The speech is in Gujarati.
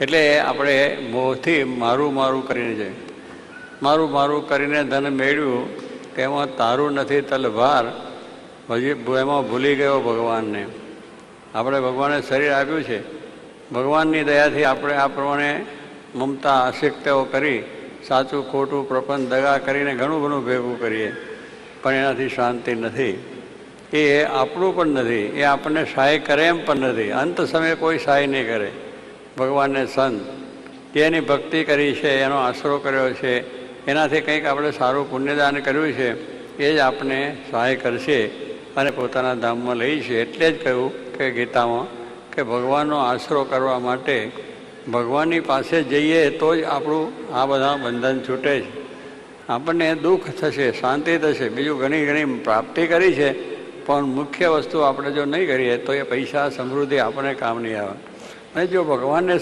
એટલે આપણે મોહથી મારું મારું કરીને છે, મારું મારું કરીને ધન મેળવ્યું, તેમાં તારું નથી તલભાર, હજી એમાં ભૂલી ગયો ભગવાનને. આપણે ભગવાને શરીર આપ્યું છે, ભગવાનની દયાથી આપણે આ પ્રમાણે મમતા આસક્તિઓ કરી સાચું ખોટું પ્રપંચ દગા કરીને ઘણું ઘણું ભેગું કરીએ, પણ એનાથી શાંતિ નથી. એ આપણું પણ નથી, એ આપણને સહાય કરે એમ પણ નથી. અંત સમયે કોઈ સહાય નહીં કરે. ભગવાનને સંત જેની ભક્તિ કરી છે, એનો આશરો કર્યો છે, એનાથી કંઈક આપણે સારું પુણ્યદાન કર્યું છે, એ જ આપણે સહાય કરશે અને પોતાના ધામમાં લઈ છે. એટલે જ કહ્યું કે ગીતામાં કે ભગવાનનો આશરો કરવા માટે ભગવાનની પાસે જઈએ તો જ આપણું આ બધા બંધન છૂટે છે. આપણને દુઃખ થશે, શાંતિ થશે, બીજું ઘણી ઘણી પ્રાપ્તિ કરી છે, પણ મુખ્ય વસ્તુ આપણે જો નહીં કરીએ તો એ પૈસા સમૃદ્ધિ આપણને કામ નહીં આવે. અને જો ભગવાનને